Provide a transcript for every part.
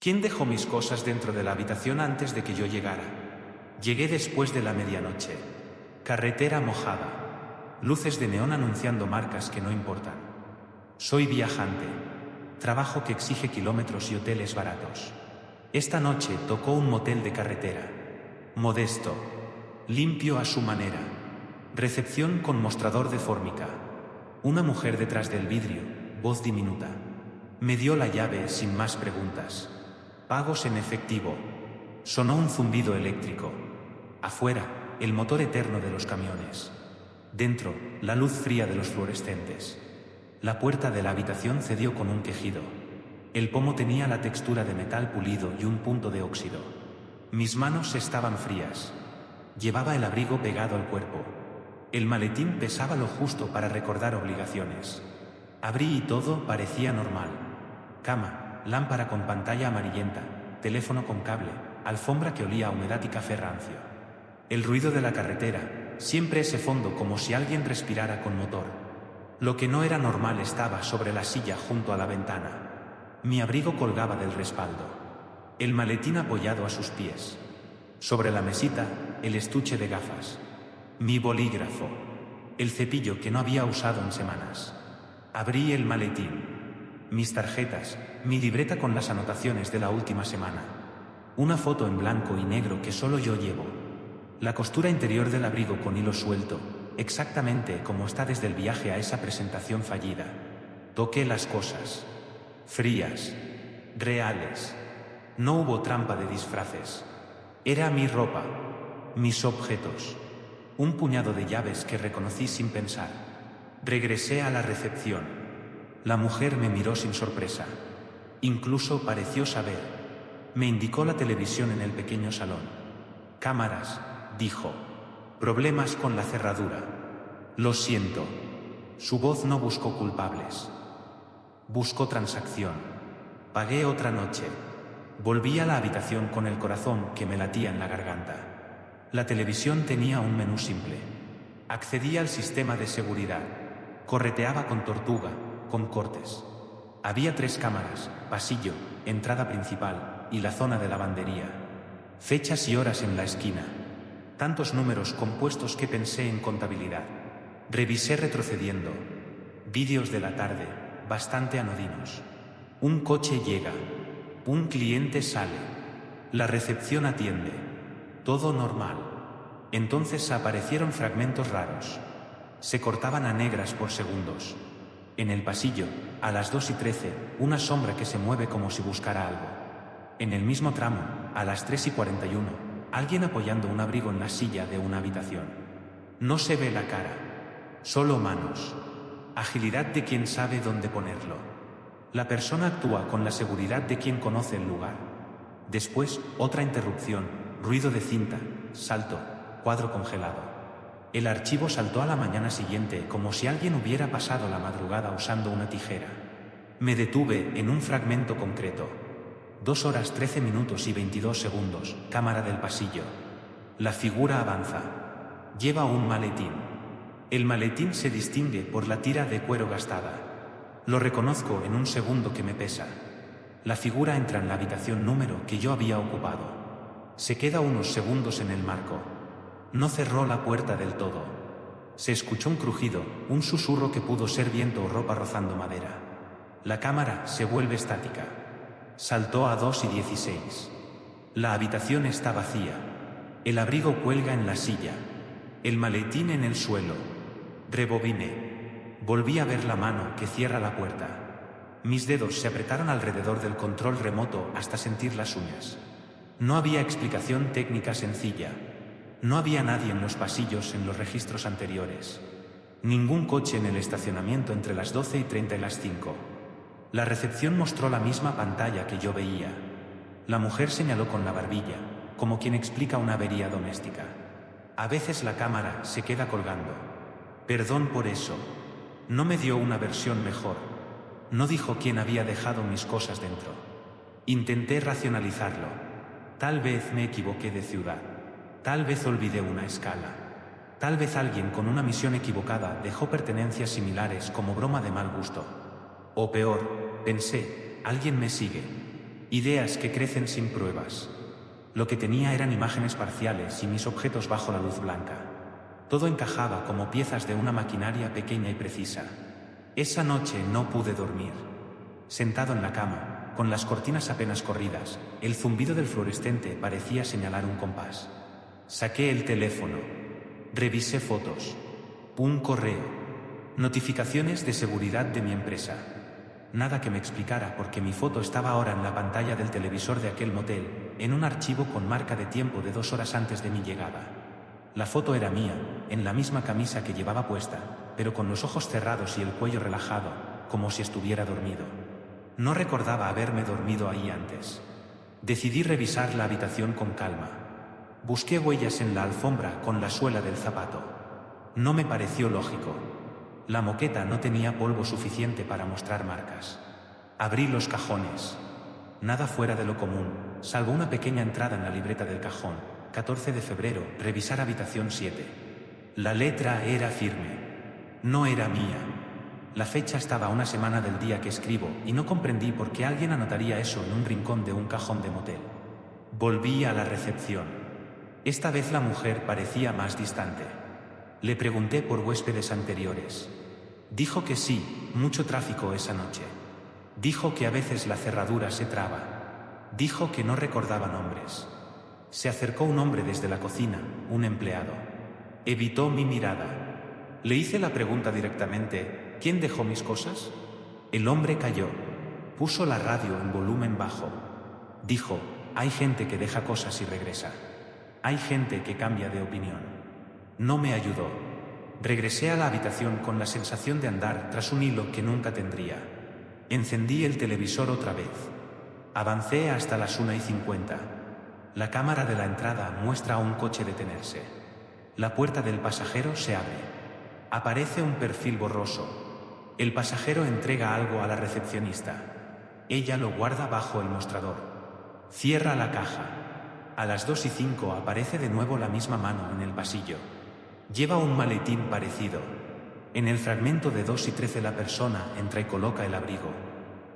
¿Quién dejó mis cosas dentro de la habitación antes de que yo llegara? Llegué después de la medianoche. Carretera mojada. Luces de neón anunciando marcas que no importan. Soy viajante. Trabajo que exige kilómetros y hoteles baratos. Esta noche tocó un motel de carretera. Modesto. Limpio a su manera. Recepción con mostrador de fórmica. Una mujer detrás del vidrio, voz diminuta. Me dio la llave sin más preguntas. Pagos en efectivo. Sonó un zumbido eléctrico. Afuera, el motor eterno de los camiones. Dentro, la luz fría de los fluorescentes. La puerta de la habitación cedió con un quejido. El pomo tenía la textura de metal pulido y un punto de óxido. Mis manos estaban frías. Llevaba el abrigo pegado al cuerpo. El maletín pesaba lo justo para recordar obligaciones. Abrí y todo parecía normal. Cama, lámpara con pantalla amarillenta, teléfono con cable, alfombra que olía a humedad y café rancio. El ruido de la carretera, siempre ese fondo como si alguien respirara con motor. Lo que no era normal estaba sobre la silla junto a la ventana. Mi abrigo colgaba del respaldo. El maletín apoyado a sus pies. Sobre la mesita, el estuche de gafas. Mi bolígrafo. El cepillo que no había usado en semanas. Abrí el maletín. Mis tarjetas, mi libreta con las anotaciones de la última semana. Una foto en blanco y negro que solo yo llevo. La costura interior del abrigo con hilo suelto, exactamente como está desde el viaje a esa presentación fallida. Toqué las cosas. Frías. Reales. No hubo trampa de disfraces. Era mi ropa. Mis objetos. Un puñado de llaves que reconocí sin pensar. Regresé a la recepción. La mujer me miró sin sorpresa. Incluso pareció saber. Me indicó la televisión en el pequeño salón. Cámaras, dijo. Problemas con la cerradura. Lo siento. Su voz no buscó culpables. Buscó transacción. Pagué otra noche. Volví a la habitación con el corazón que me latía en la garganta. La televisión tenía un menú simple. Accedía al sistema de seguridad. Correteaba con tortuga, con cortes. Había 3 cámaras, pasillo, entrada principal y la zona de lavandería. Fechas y horas en la esquina. Tantos números compuestos que pensé en contabilidad. Revisé retrocediendo. Vídeos de la tarde, bastante anodinos. Un coche llega. Un cliente sale. La recepción atiende. Todo normal. Entonces aparecieron fragmentos raros. Se cortaban a negras por segundos. En el pasillo, a las 2:13, una sombra que se mueve como si buscara algo. En el mismo tramo, a las 3:41, alguien apoyando un abrigo en la silla de una habitación. No se ve la cara. Solo manos. Agilidad de quien sabe dónde ponerlo. La persona actúa con la seguridad de quien conoce el lugar. Después, otra interrupción, ruido de cinta, salto, cuadro congelado. El archivo saltó a la mañana siguiente como si alguien hubiera pasado la madrugada usando una tijera. Me detuve en un fragmento concreto. 2 horas 13 minutos y 22 segundos, cámara del pasillo. La figura avanza. Lleva un maletín. El maletín se distingue por la tira de cuero gastada. Lo reconozco en un segundo que me pesa. La figura entra en la habitación número que yo había ocupado. Se queda unos segundos en el marco. No cerró la puerta del todo. Se escuchó un crujido, un susurro que pudo ser viento o ropa rozando madera. La cámara se vuelve estática. Saltó a 2:16. La habitación está vacía. El abrigo cuelga en la silla. El maletín en el suelo. Rebobiné. Volví a ver la mano que cierra la puerta. Mis dedos se apretaron alrededor del control remoto hasta sentir las uñas. No había explicación técnica sencilla. No había nadie en los pasillos en los registros anteriores. Ningún coche en el estacionamiento entre las 12:30 y las 5. La recepción mostró la misma pantalla que yo veía. La mujer señaló con la barbilla, como quien explica una avería doméstica. A veces la cámara se queda colgando. Perdón por eso. No me dio una versión mejor. No dijo quién había dejado mis cosas dentro. Intenté racionalizarlo. Tal vez me equivoqué de ciudad. Tal vez olvidé una escala. Tal vez alguien con una misión equivocada dejó pertenencias similares como broma de mal gusto. O peor, pensé, alguien me sigue. Ideas que crecen sin pruebas. Lo que tenía eran imágenes parciales y mis objetos bajo la luz blanca. Todo encajaba como piezas de una maquinaria pequeña y precisa. Esa noche no pude dormir. Sentado en la cama, con las cortinas apenas corridas, el zumbido del fluorescente parecía señalar un compás. Saqué el teléfono. Revisé fotos. Un correo. Notificaciones de seguridad de mi empresa. Nada que me explicara por qué mi foto estaba ahora en la pantalla del televisor de aquel motel, en un archivo con marca de tiempo de 2 horas antes de mi llegada. La foto era mía, en la misma camisa que llevaba puesta, pero con los ojos cerrados y el cuello relajado, como si estuviera dormido. No recordaba haberme dormido ahí antes. Decidí revisar la habitación con calma. Busqué huellas en la alfombra con la suela del zapato. No me pareció lógico. La moqueta no tenía polvo suficiente para mostrar marcas. Abrí los cajones. Nada fuera de lo común, salvo una pequeña entrada en la libreta del cajón. 14 de febrero, revisar habitación 7. La letra era firme. No era mía. La fecha estaba a una semana del día que escribo y no comprendí por qué alguien anotaría eso en un rincón de un cajón de motel. Volví a la recepción. Esta vez la mujer parecía más distante. Le pregunté por huéspedes anteriores. Dijo que sí, mucho tráfico esa noche. Dijo que a veces la cerradura se traba. Dijo que no recordaba nombres. Se acercó un hombre desde la cocina, un empleado. Evitó mi mirada. Le hice la pregunta directamente: ¿quién dejó mis cosas? El hombre calló. Puso la radio en volumen bajo. Dijo: hay gente que deja cosas y regresa. Hay gente que cambia de opinión. No me ayudó. Regresé a la habitación con la sensación de andar tras un hilo que nunca tendría. Encendí el televisor otra vez. Avancé hasta las 1:50. La cámara de la entrada muestra a un coche detenerse. La puerta del pasajero se abre. Aparece un perfil borroso. El pasajero entrega algo a la recepcionista. Ella lo guarda bajo el mostrador. Cierra la caja. A las 2:05 aparece de nuevo la misma mano en el pasillo. Lleva un maletín parecido. En el fragmento de 2:13 la persona entra y coloca el abrigo.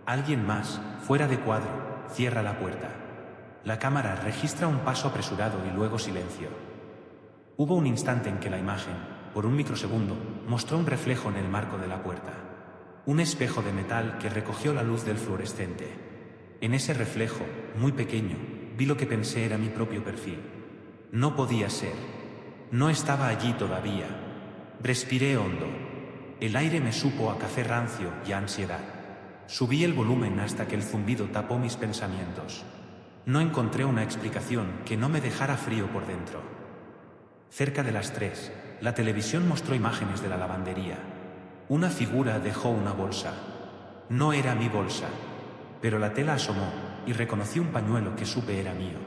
Alguien más, fuera de cuadro, cierra la puerta. La cámara registra un paso apresurado y luego silencio. Hubo un instante en que la imagen, por un microsegundo, mostró un reflejo en el marco de la puerta. Un espejo de metal que recogió la luz del fluorescente. En ese reflejo, muy pequeño, vi lo que pensé era mi propio perfil. No podía ser. No estaba allí todavía. Respiré hondo. El aire me supo a café rancio y a ansiedad. Subí el volumen hasta que el zumbido tapó mis pensamientos. No encontré una explicación que no me dejara frío por dentro. Cerca de las 3, la televisión mostró imágenes de la lavandería. Una figura dejó una bolsa. No era mi bolsa, pero la tela asomó y reconocí un pañuelo que supe era mío.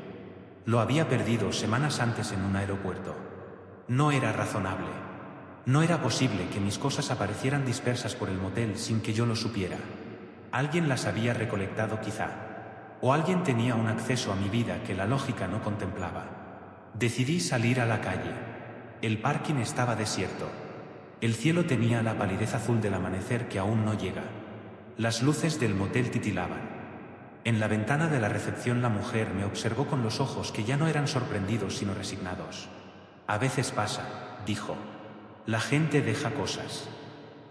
Lo había perdido semanas antes en un aeropuerto. No era razonable. No era posible que mis cosas aparecieran dispersas por el motel sin que yo lo supiera. Alguien las había recolectado quizá. O alguien tenía un acceso a mi vida que la lógica no contemplaba. Decidí salir a la calle. El parking estaba desierto. El cielo tenía la palidez azul del amanecer que aún no llega. Las luces del motel titilaban. En la ventana de la recepción la mujer me observó con los ojos que ya no eran sorprendidos sino resignados. A veces pasa, dijo. La gente deja cosas.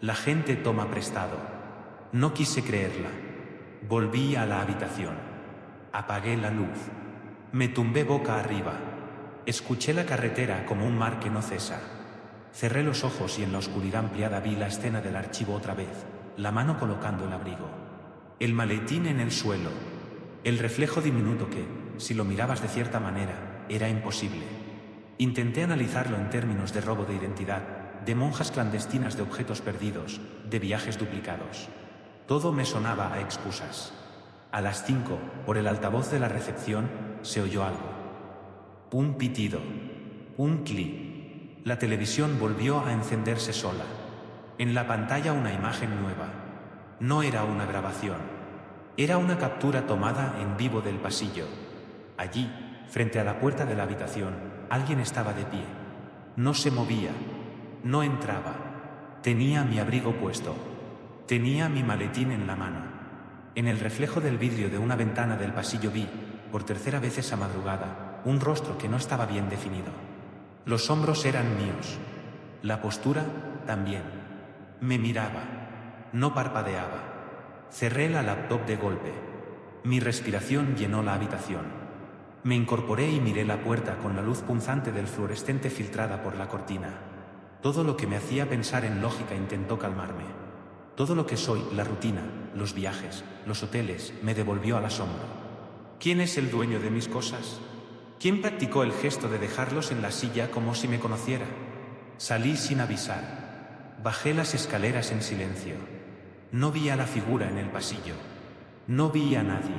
La gente toma prestado. No quise creerla. Volví a la habitación. Apagué la luz. Me tumbé boca arriba. Escuché la carretera como un mar que no cesa. Cerré los ojos y en la oscuridad ampliada vi la escena del archivo otra vez, la mano colocando el abrigo. El maletín en el suelo. El reflejo diminuto que, si lo mirabas de cierta manera, era imposible. Intenté analizarlo en términos de robo de identidad, de monjas clandestinas de objetos perdidos, de viajes duplicados. Todo me sonaba a excusas. A las 5, por el altavoz de la recepción, se oyó algo. Un pitido. Un clic. La televisión volvió a encenderse sola. En la pantalla una imagen nueva. No era una grabación. Era una captura tomada en vivo del pasillo. Allí, frente a la puerta de la habitación, alguien estaba de pie. No se movía. No entraba. Tenía mi abrigo puesto. Tenía mi maletín en la mano. En el reflejo del vidrio de una ventana del pasillo vi, por tercera vez esa madrugada, un rostro que no estaba bien definido. Los hombros eran míos. La postura, también. Me miraba. No parpadeaba. Cerré la laptop de golpe. Mi respiración llenó la habitación. Me incorporé y miré la puerta con la luz punzante del fluorescente filtrada por la cortina. Todo lo que me hacía pensar en lógica intentó calmarme. Todo lo que soy, la rutina, los viajes, los hoteles, me devolvió al asombro. ¿Quién es el dueño de mis cosas? ¿Quién practicó el gesto de dejarlos en la silla como si me conociera? Salí sin avisar. Bajé las escaleras en silencio. No vi a la figura en el pasillo. No vi a nadie.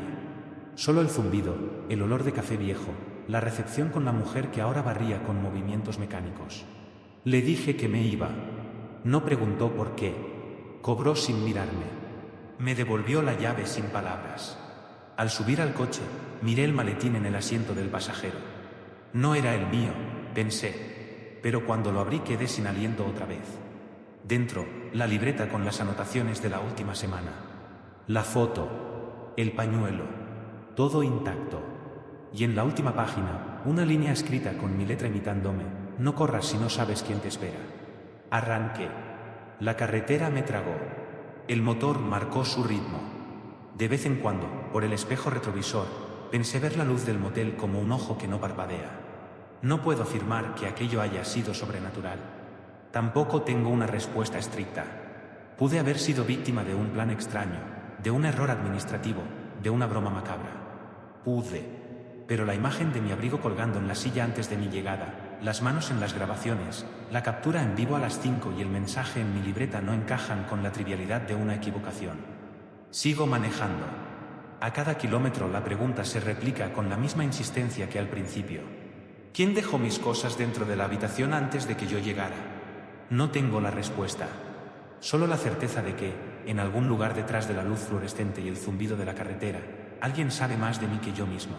Solo el zumbido, el olor de café viejo, la recepción con la mujer que ahora barría con movimientos mecánicos. Le dije que me iba. No preguntó por qué. Cobró sin mirarme. Me devolvió la llave sin palabras. Al subir al coche, miré el maletín en el asiento del pasajero. No era el mío, pensé, pero cuando lo abrí quedé sin aliento otra vez. Dentro, la libreta con las anotaciones de la última semana. La foto, el pañuelo, todo intacto. Y en la última página, una línea escrita con mi letra imitándome: no corras si no sabes quién te espera. Arranqué. La carretera me tragó. El motor marcó su ritmo. De vez en cuando, por el espejo retrovisor, pensé ver la luz del motel como un ojo que no parpadea. No puedo afirmar que aquello haya sido sobrenatural. Tampoco tengo una respuesta estricta. Pude haber sido víctima de un plan extraño, de un error administrativo, de una broma macabra. Pude. Pero la imagen de mi abrigo colgando en la silla antes de mi llegada, las manos en las grabaciones, la captura en vivo a las 5 y el mensaje en mi libreta no encajan con la trivialidad de una equivocación. Sigo manejando. A cada kilómetro la pregunta se replica con la misma insistencia que al principio. ¿Quién dejó mis cosas dentro de la habitación antes de que yo llegara? No tengo la respuesta. Solo la certeza de que, en algún lugar detrás de la luz fluorescente y el zumbido de la carretera, alguien sabe más de mí que yo mismo.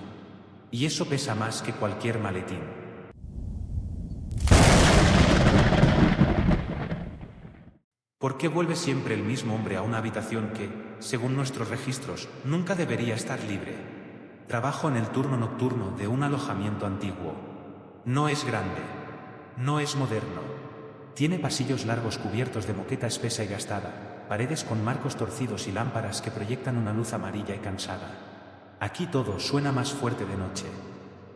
Y eso pesa más que cualquier maletín. ¿Por qué vuelve siempre el mismo hombre a una habitación que, según nuestros registros, nunca debería estar libre? Trabajo en el turno nocturno de un alojamiento antiguo. No es grande. No es moderno. Tiene pasillos largos cubiertos de moqueta espesa y gastada, paredes con marcos torcidos y lámparas que proyectan una luz amarilla y cansada. Aquí todo suena más fuerte de noche.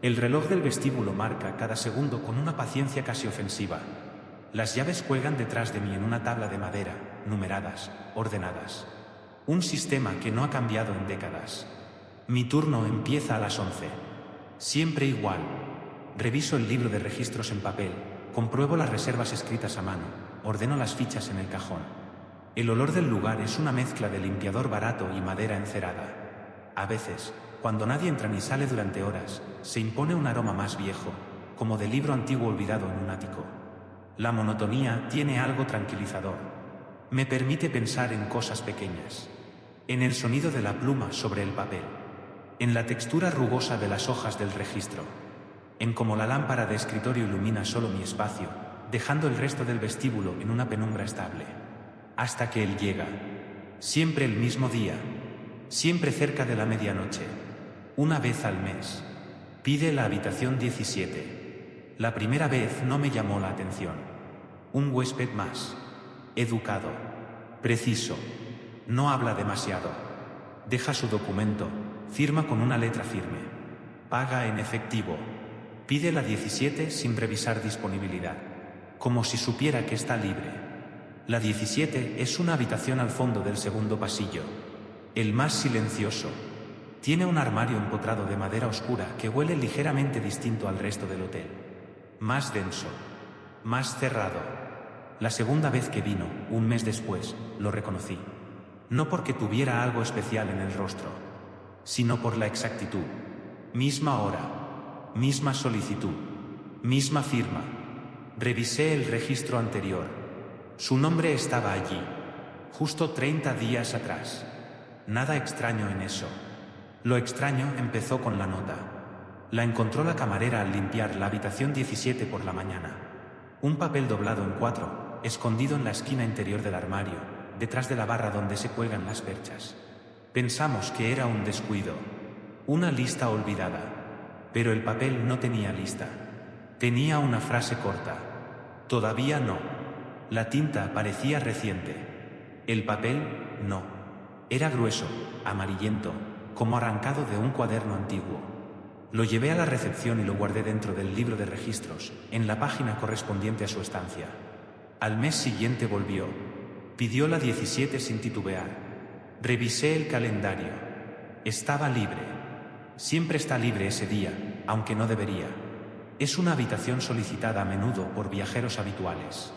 El reloj del vestíbulo marca cada segundo con una paciencia casi ofensiva. Las llaves cuelgan detrás de mí en una tabla de madera, numeradas, ordenadas. Un sistema que no ha cambiado en décadas. Mi turno empieza a las 11. Siempre igual. Reviso el libro de registros en papel, compruebo las reservas escritas a mano, ordeno las fichas en el cajón. El olor del lugar es una mezcla de limpiador barato y madera encerada. A veces, cuando nadie entra ni sale durante horas, se impone un aroma más viejo, como de libro antiguo olvidado en un ático. La monotonía tiene algo tranquilizador. Me permite pensar en cosas pequeñas. En el sonido de la pluma sobre el papel. En la textura rugosa de las hojas del registro. En cómo la lámpara de escritorio ilumina solo mi espacio, dejando el resto del vestíbulo en una penumbra estable. Hasta que él llega. Siempre el mismo día. Siempre cerca de la medianoche. Una vez al mes. Pide la habitación 17. La primera vez no me llamó la atención. Un huésped más. Educado. Preciso. No habla demasiado. Deja su documento, firma con una letra firme. Paga en efectivo. Pide la 17 sin revisar disponibilidad. Como si supiera que está libre. La 17 es una habitación al fondo del segundo pasillo. El más silencioso. Tiene un armario empotrado de madera oscura que huele ligeramente distinto al resto del hotel. Más denso. Más cerrado. La segunda vez que vino, un mes después, lo reconocí. No porque tuviera algo especial en el rostro, sino por la exactitud. Misma hora, misma solicitud, misma firma. Revisé el registro anterior. Su nombre estaba allí, justo 30 días atrás. Nada extraño en eso. Lo extraño empezó con la nota. La encontró la camarera al limpiar la habitación 17 por la mañana. Un papel doblado en 4, escondido en la esquina interior del armario, detrás de la barra donde se cuelgan las perchas. Pensamos que era un descuido, una lista olvidada, pero el papel no tenía lista. Tenía una frase corta. Todavía no. La tinta parecía reciente. El papel, no. Era grueso, amarillento, como arrancado de un cuaderno antiguo. Lo llevé a la recepción y lo guardé dentro del libro de registros, en la página correspondiente a su estancia. Al mes siguiente volvió. Pidió la 17 sin titubear. Revisé el calendario. Estaba libre. Siempre está libre ese día, aunque no debería. Es una habitación solicitada a menudo por viajeros habituales.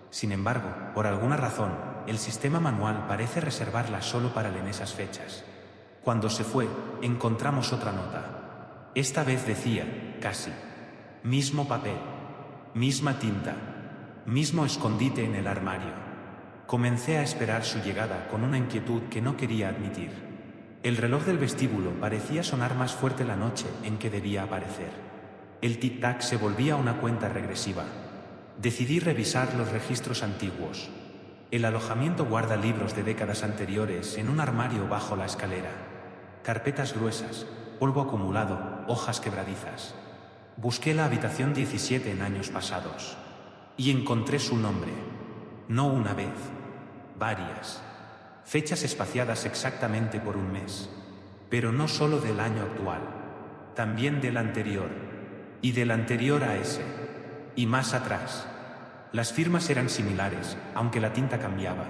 Sin embargo, por alguna razón, el sistema manual parece reservarla solo para él en esas fechas. Cuando se fue, encontramos otra nota. Esta vez decía, casi, mismo papel, misma tinta, mismo escondite en el armario. Comencé a esperar su llegada con una inquietud que no quería admitir. El reloj del vestíbulo parecía sonar más fuerte la noche en que debía aparecer. El tic-tac se volvía una cuenta regresiva. Decidí revisar los registros antiguos. El alojamiento guarda libros de décadas anteriores en un armario bajo la escalera. Carpetas gruesas, polvo acumulado, hojas quebradizas. Busqué la habitación 17 en años pasados. Y encontré su nombre. No una vez. Varias. Fechas espaciadas exactamente por un mes. Pero no solo del año actual. También del anterior. Y del anterior a ese. Y más atrás. Las firmas eran similares, aunque la tinta cambiaba.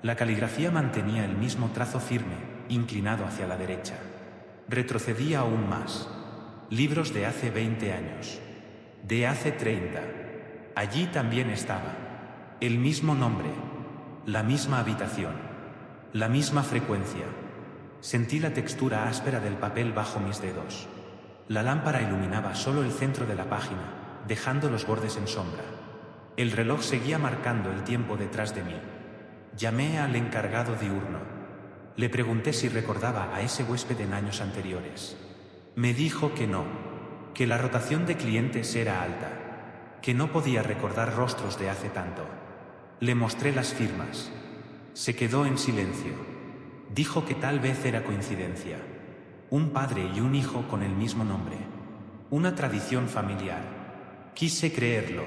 La caligrafía mantenía el mismo trazo firme, inclinado hacia la derecha. Retrocedí aún más. Libros de hace 20 años. De hace 30. Allí también estaba. El mismo nombre. La misma habitación. La misma frecuencia. Sentí la textura áspera del papel bajo mis dedos. La lámpara iluminaba solo el centro de la página, dejando los bordes en sombra. El reloj seguía marcando el tiempo detrás de mí. Llamé al encargado diurno. Le pregunté si recordaba a ese huésped en años anteriores. Me dijo que no, que la rotación de clientes era alta, que no podía recordar rostros de hace tanto. Le mostré las firmas. Se quedó en silencio. Dijo que tal vez era coincidencia. Un padre y un hijo con el mismo nombre. Una tradición familiar. Quise creerlo.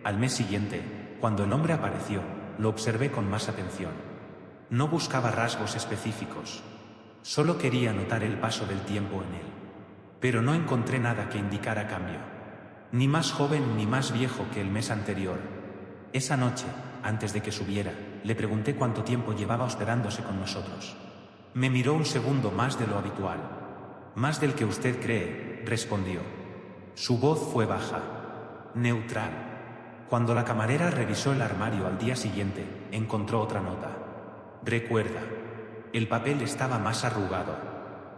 Al mes siguiente, cuando el hombre apareció, lo observé con más atención. No buscaba rasgos específicos. Solo quería notar el paso del tiempo en él. Pero no encontré nada que indicara cambio. Ni más joven ni más viejo que el mes anterior. Esa noche, antes de que subiera, le pregunté cuánto tiempo llevaba hospedándose con nosotros. Me miró un segundo más de lo habitual. Más del que usted cree, respondió. Su voz fue baja, neutral. Cuando la camarera revisó el armario al día siguiente, encontró otra nota. Recuerda. El papel estaba más arrugado,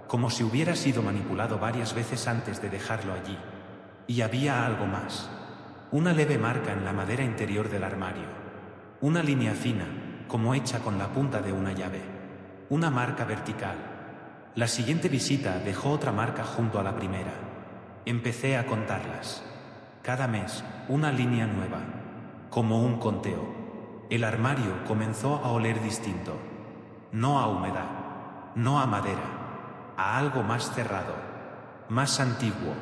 como si hubiera sido manipulado varias veces antes de dejarlo allí. Y había algo más. Una leve marca en la madera interior del armario. Una línea fina, como hecha con la punta de una llave. Una marca vertical. La siguiente visita dejó otra marca junto a la primera. Empecé a contarlas. Cada mes, una línea nueva. Como un conteo. El armario comenzó a oler distinto. No a humedad. No a madera. A algo más cerrado. Más antiguo.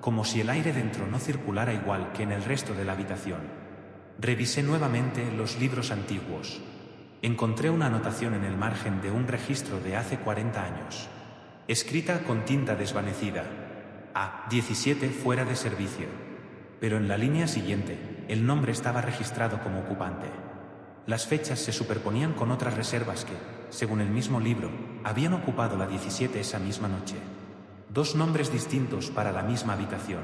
Como si el aire dentro no circulara igual que en el resto de la habitación. Revisé nuevamente los libros antiguos. Encontré una anotación en el margen de un registro de hace 40 años. Escrita con tinta desvanecida. A 17 fuera de servicio. Pero en la línea siguiente, el nombre estaba registrado como ocupante. Las fechas se superponían con otras reservas que, según el mismo libro, habían ocupado la 17 esa misma noche. 2 nombres distintos para la misma habitación.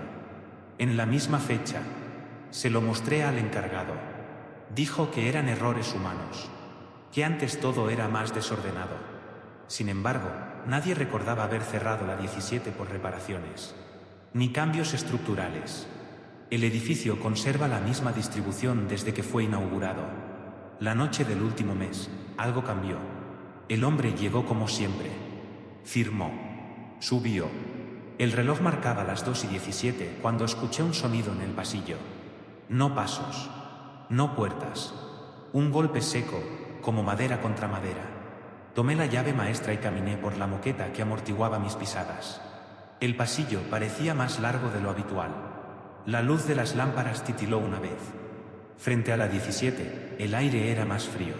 En la misma fecha. Se lo mostré al encargado. Dijo que eran errores humanos. Que antes todo era más desordenado. Sin embargo, nadie recordaba haber cerrado la 17 por reparaciones. Ni cambios estructurales. El edificio conserva la misma distribución desde que fue inaugurado. La noche del último mes, algo cambió. El hombre llegó como siempre. Firmó. Subió. El reloj marcaba las 2:17 cuando escuché un sonido en el pasillo. No pasos. No puertas. Un golpe seco, como madera contra madera. Tomé la llave maestra y caminé por la moqueta que amortiguaba mis pisadas. El pasillo parecía más largo de lo habitual. La luz de las lámparas titiló una vez. Frente a la 17, el aire era más frío.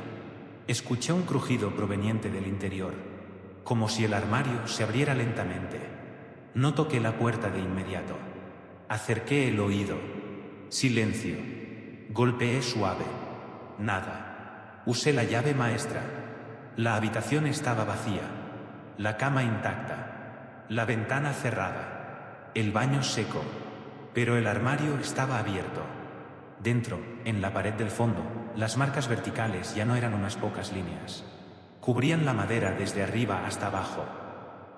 Escuché un crujido proveniente del interior, como si el armario se abriera lentamente. No toqué la puerta de inmediato. Acerqué el oído. Silencio. Golpeé suave. Nada. Usé la llave maestra. La habitación estaba vacía. La cama intacta. La ventana cerrada. El baño seco. Pero el armario estaba abierto. Dentro, en la pared del fondo, las marcas verticales ya no eran unas pocas líneas. Cubrían la madera desde arriba hasta abajo.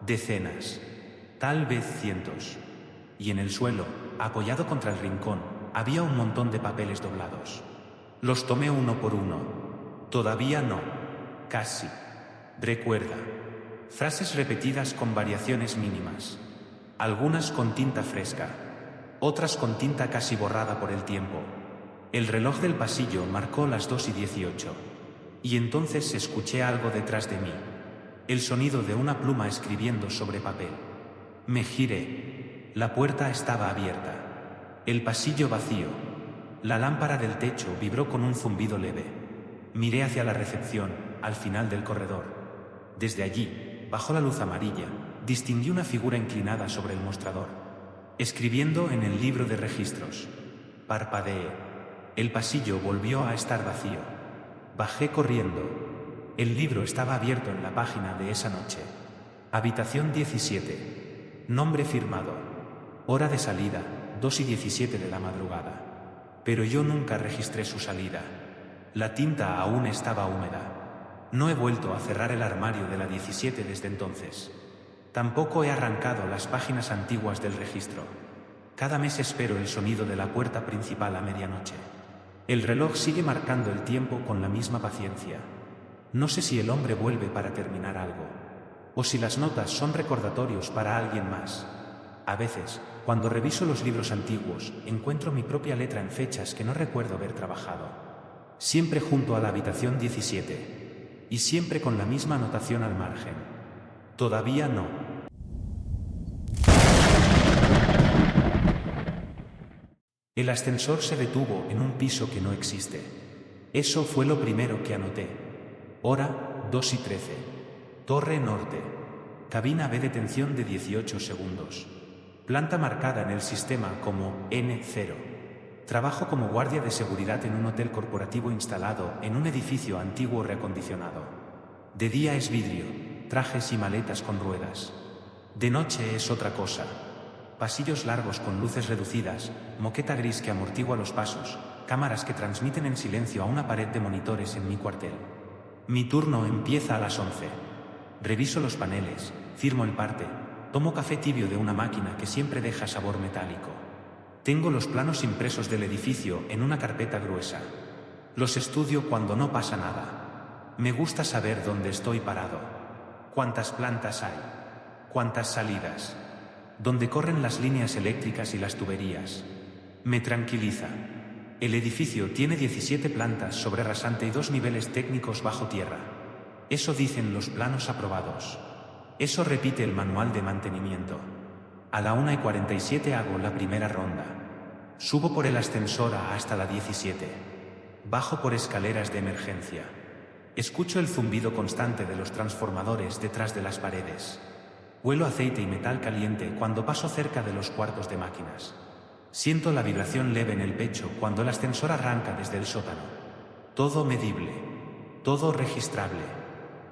Decenas. Tal vez cientos. Y en el suelo, apoyado contra el rincón, había un montón de papeles doblados. Los tomé uno por uno. Todavía no. Casi. Recuerda. Frases repetidas con variaciones mínimas. Algunas con tinta fresca. Otras con tinta casi borrada por el tiempo. El reloj del pasillo marcó las 2:18. Y entonces escuché algo detrás de mí. El sonido de una pluma escribiendo sobre papel. Me giré. La puerta estaba abierta. El pasillo vacío. La lámpara del techo vibró con un zumbido leve. Miré hacia la recepción, al final del corredor. Desde allí, bajo la luz amarilla, distinguí una figura inclinada sobre el mostrador, escribiendo en el libro de registros. Parpadeé. El pasillo volvió a estar vacío. Bajé corriendo. El libro estaba abierto en la página de esa noche. Habitación 17. Nombre firmado. Hora de salida, 2:17 de la madrugada. Pero yo nunca registré su salida. La tinta aún estaba húmeda. No he vuelto a cerrar el armario de la 17 desde entonces. Tampoco he arrancado las páginas antiguas del registro. Cada mes espero el sonido de la puerta principal a medianoche. El reloj sigue marcando el tiempo con la misma paciencia. No sé si el hombre vuelve para terminar algo, o si las notas son recordatorios para alguien más. A veces, cuando reviso los libros antiguos, encuentro mi propia letra en fechas que no recuerdo haber trabajado. Siempre junto a la habitación 17. Y siempre con la misma anotación al margen. Todavía no. El ascensor se detuvo en un piso que no existe. Eso fue lo primero que anoté. Hora, 2:13. Torre Norte. Cabina B, detención de 18 segundos. Planta marcada en el sistema como N0. Trabajo como guardia de seguridad en un hotel corporativo instalado en un edificio antiguo reacondicionado. De día es vidrio, trajes y maletas con ruedas. De noche es otra cosa. Pasillos largos con luces reducidas, moqueta gris que amortigua los pasos, cámaras que transmiten en silencio a una pared de monitores en mi cuartel. Mi turno empieza a las 11. Reviso los paneles, firmo el parte, tomo café tibio de una máquina que siempre deja sabor metálico. Tengo los planos impresos del edificio en una carpeta gruesa. Los estudio cuando no pasa nada. Me gusta saber dónde estoy parado. ¿Cuántas plantas hay? ¿Cuántas salidas? ¿Dónde corren las líneas eléctricas y las tuberías? Me tranquiliza. El edificio tiene 17 plantas sobre rasante y 2 niveles técnicos bajo tierra. Eso dicen los planos aprobados. Eso repite el manual de mantenimiento. A la 1:47 hago la primera ronda. Subo por el ascensor hasta la 17. Bajo por escaleras de emergencia. Escucho el zumbido constante de los transformadores detrás de las paredes. Huelo aceite y metal caliente cuando paso cerca de los cuartos de máquinas. Siento la vibración leve en el pecho cuando el ascensor arranca desde el sótano. Todo medible. Todo registrable.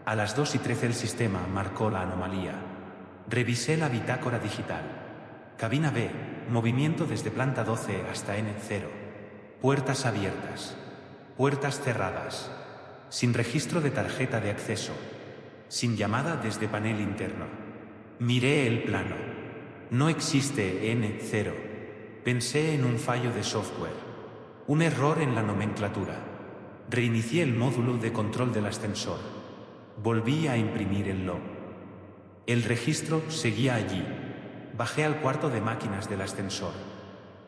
A las 2:13 el sistema marcó la anomalía. Revisé la bitácora digital. Cabina B, movimiento desde planta 12 hasta N0. Puertas abiertas. Puertas cerradas. Sin registro de tarjeta de acceso. Sin llamada desde panel interno. Miré el plano. No existe N0. Pensé en un fallo de software. Un error en la nomenclatura. Reinicié el módulo de control del ascensor. Volví a imprimir el log. El registro seguía allí. Bajé al cuarto de máquinas del ascensor.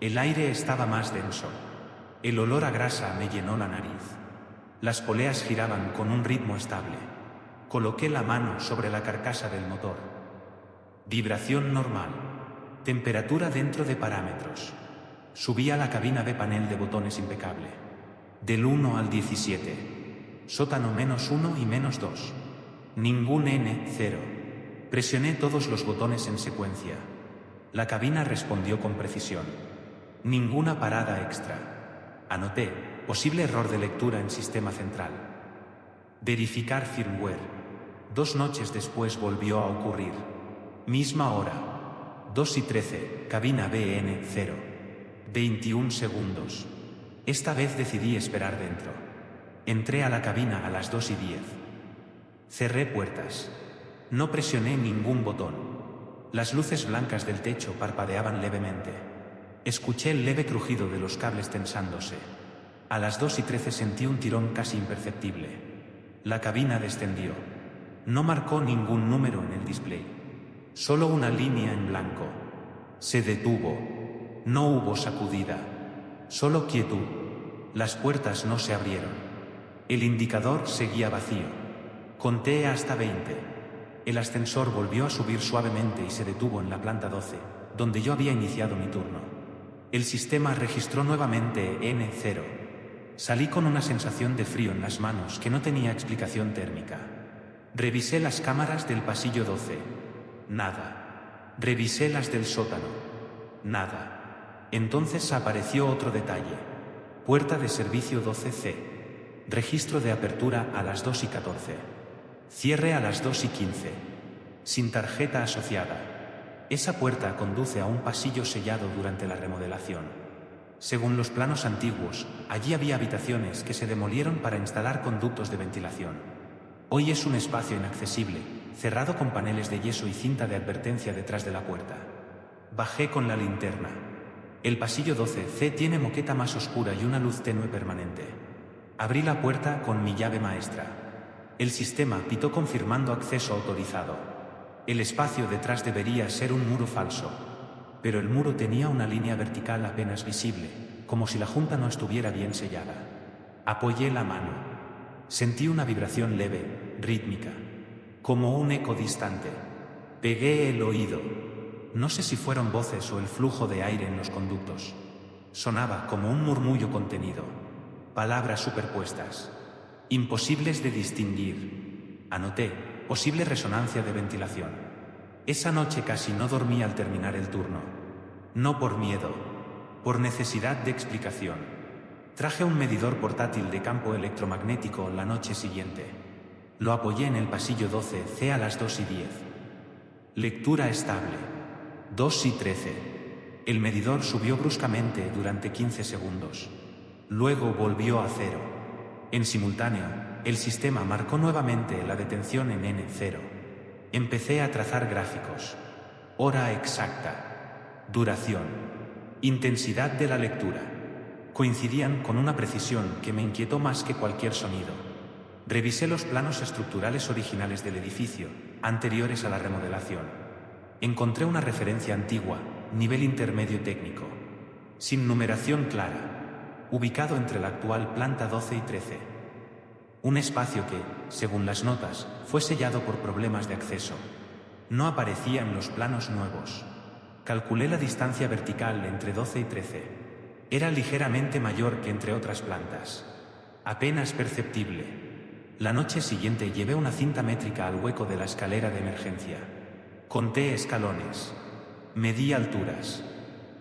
El aire estaba más denso. El olor a grasa me llenó la nariz. Las poleas giraban con un ritmo estable. Coloqué la mano sobre la carcasa del motor. Vibración normal. Temperatura dentro de parámetros. Subí a la cabina de panel de botones impecable. Del 1 al 17. Sótano -1 y -2. Ningún N0. Presioné todos los botones en secuencia. La cabina respondió con precisión. Ninguna parada extra. Anoté, posible error de lectura en sistema central. Verificar firmware. 2 noches después volvió a ocurrir. Misma hora. 2:13, cabina BN0. 21 segundos. Esta vez decidí esperar dentro. Entré a la cabina a las 2:10. Cerré puertas. No presioné ningún botón. Las luces blancas del techo parpadeaban levemente. Escuché el leve crujido de los cables tensándose. A las 2:13 sentí un tirón casi imperceptible. La cabina descendió. No marcó ningún número en el display. Solo una línea en blanco. Se detuvo. No hubo sacudida. Solo quietud. Las puertas no se abrieron. El indicador seguía vacío. Conté hasta 20. El ascensor volvió a subir suavemente y se detuvo en la planta 12, donde yo había iniciado mi turno. El sistema registró nuevamente N0. Salí con una sensación de frío en las manos que no tenía explicación térmica. Revisé las cámaras del pasillo 12. Nada. Revisé las del sótano. Nada. Entonces apareció otro detalle. Puerta de servicio 12C. Registro de apertura a las 2:14. Cierre a las 2:15. Sin tarjeta asociada. Esa puerta conduce a un pasillo sellado durante la remodelación. Según los planos antiguos, allí había habitaciones que se demolieron para instalar conductos de ventilación. Hoy es un espacio inaccesible, cerrado con paneles de yeso y cinta de advertencia detrás de la puerta. Bajé con la linterna. El pasillo 12C tiene moqueta más oscura y una luz tenue permanente. Abrí la puerta con mi llave maestra. El sistema pitó confirmando acceso autorizado. El espacio detrás debería ser un muro falso, pero el muro tenía una línea vertical apenas visible, como si la junta no estuviera bien sellada. Apoyé la mano. Sentí una vibración leve, rítmica, como un eco distante. Pegué el oído. No sé si fueron voces o el flujo de aire en los conductos. Sonaba como un murmullo contenido. Palabras superpuestas. Imposibles de distinguir. Anoté. Posible resonancia de ventilación. Esa noche casi no dormí al terminar el turno. No por miedo, por necesidad de explicación. Traje un medidor portátil de campo electromagnético la noche siguiente. Lo apoyé en el pasillo 12C a las 2:10. Lectura estable. 2:13. El medidor subió bruscamente durante 15 segundos. Luego volvió a 0. En simultáneo, el sistema marcó nuevamente la detención en N0. Empecé a trazar gráficos. Hora exacta. Duración. Intensidad de la lectura. Coincidían con una precisión que me inquietó más que cualquier sonido. Revisé los planos estructurales originales del edificio, anteriores a la remodelación. Encontré una referencia antigua, nivel intermedio técnico. Sin numeración clara. Ubicado entre la actual planta 12 y 13. Un espacio que, según las notas, fue sellado por problemas de acceso. No aparecía en los planos nuevos. Calculé la distancia vertical entre 12 y 13. Era ligeramente mayor que entre otras plantas. Apenas perceptible. La noche siguiente llevé una cinta métrica al hueco de la escalera de emergencia. Conté escalones. Medí alturas.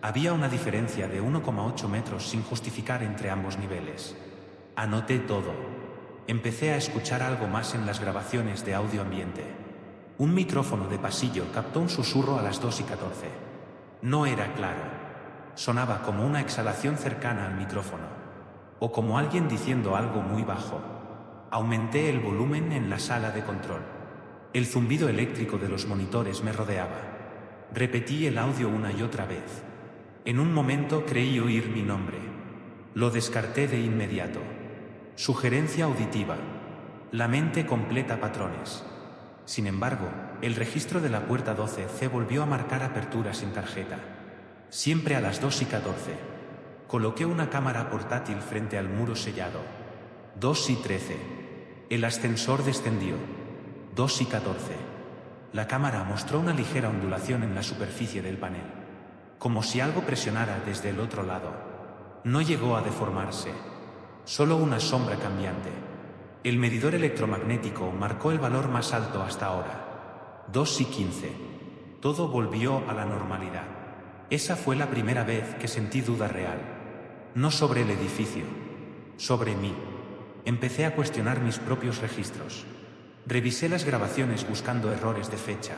Había una diferencia de 1,8 metros sin justificar entre ambos niveles. Anoté todo. Empecé a escuchar algo más en las grabaciones de audio ambiente. Un micrófono de pasillo captó un susurro a las 2:14. No era claro. Sonaba como una exhalación cercana al micrófono. O como alguien diciendo algo muy bajo. Aumenté el volumen en la sala de control. El zumbido eléctrico de los monitores me rodeaba. Repetí el audio una y otra vez. En un momento creí oír mi nombre. Lo descarté de inmediato. Sugerencia auditiva. La mente completa patrones. Sin embargo, el registro de la puerta 12C volvió a marcar apertura sin tarjeta. Siempre a las 2:14. Coloqué una cámara portátil frente al muro sellado. 2:13. El ascensor descendió. 2 y 14. La cámara mostró una ligera ondulación en la superficie del panel, como si algo presionara desde el otro lado. No llegó a deformarse, solo una sombra cambiante. El medidor electromagnético marcó el valor más alto hasta ahora. 2 y 15. Todo volvió a la normalidad. Esa fue la primera vez que sentí duda real. No sobre el edificio, sobre mí. Empecé a cuestionar mis propios registros. Revisé las grabaciones buscando errores de fecha,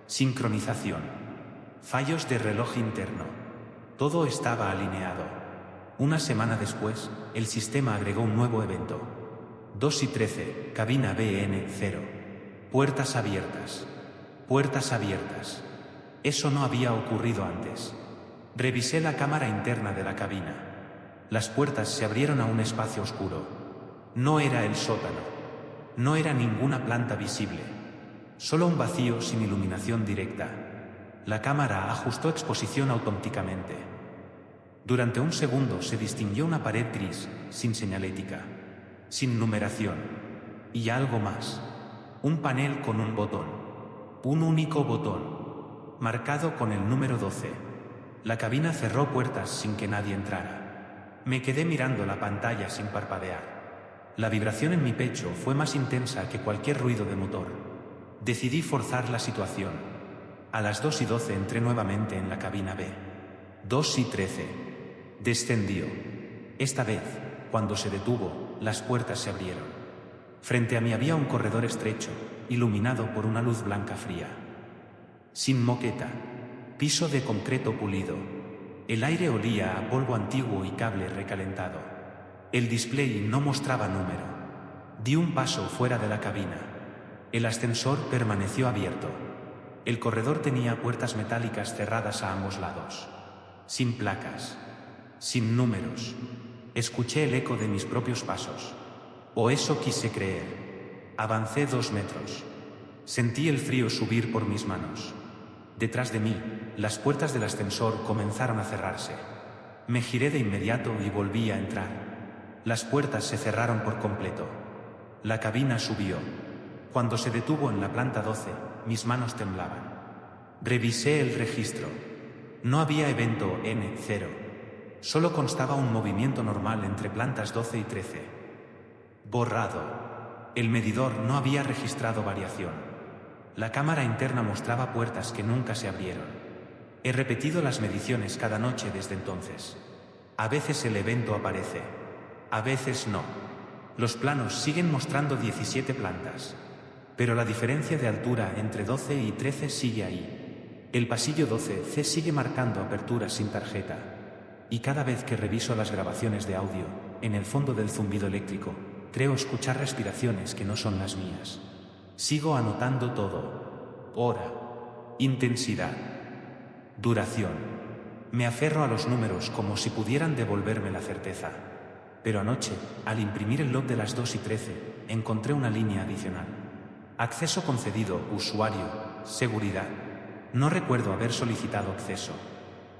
sincronización, fallos de reloj interno. Todo estaba alineado. Una semana después, el sistema agregó un nuevo evento. 2 y 13, cabina BN0. Puertas abiertas. Puertas abiertas. Eso no había ocurrido antes. Revisé la cámara interna de la cabina. Las puertas se abrieron a un espacio oscuro. No era el sótano. No era ninguna planta visible. Solo un vacío sin iluminación directa. La cámara ajustó exposición automáticamente. Durante un segundo se distinguió una pared gris, sin señalética, sin numeración. Y algo más. Un panel con un botón. Un único botón, marcado con el número 12. La cabina cerró puertas sin que nadie entrara. Me quedé mirando la pantalla sin parpadear. La vibración en mi pecho fue más intensa que cualquier ruido de motor. Decidí forzar la situación. A las 2 y 12 entré nuevamente en la cabina B. 2 y 13. Descendió. Esta vez, cuando se detuvo, las puertas se abrieron. Frente a mí había un corredor estrecho, iluminado por una luz blanca fría. Sin moqueta. Piso de concreto pulido. El aire olía a polvo antiguo y cable recalentado. El display no mostraba número. Di un paso fuera de la cabina. El ascensor permaneció abierto. El corredor tenía puertas metálicas cerradas a ambos lados. Sin placas. Sin números. Escuché el eco de mis propios pasos. O eso quise creer. Avancé 2 metros. Sentí el frío subir por mis manos. Detrás de mí, las puertas del ascensor comenzaron a cerrarse. Me giré de inmediato y volví a entrar. Las puertas se cerraron por completo. La cabina subió. Cuando se detuvo en la planta 12, mis manos temblaban. Revisé el registro. No había evento N0. Solo constaba un movimiento normal entre plantas 12 y 13. Borrado. El medidor no había registrado variación. La cámara interna mostraba puertas que nunca se abrieron. He repetido las mediciones cada noche desde entonces. A veces el evento aparece. A veces no. Los planos siguen mostrando 17 plantas. Pero la diferencia de altura entre 12 y 13 sigue ahí. El pasillo 12C sigue marcando aperturas sin tarjeta. Y cada vez que reviso las grabaciones de audio, en el fondo del zumbido eléctrico, creo escuchar respiraciones que no son las mías. Sigo anotando todo. Hora. Intensidad. Duración. Me aferro a los números como si pudieran devolverme la certeza. Pero anoche, al imprimir el log de las 2 y 13, encontré una línea adicional. Acceso concedido, usuario, seguridad. No recuerdo haber solicitado acceso.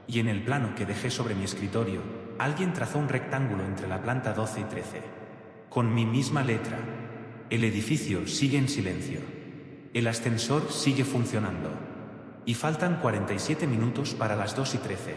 Y en el plano que dejé sobre mi escritorio, alguien trazó un rectángulo entre la planta 12 y 13. Con mi misma letra. El edificio sigue en silencio. El ascensor sigue funcionando. Y faltan 47 minutos para las 2 y 13.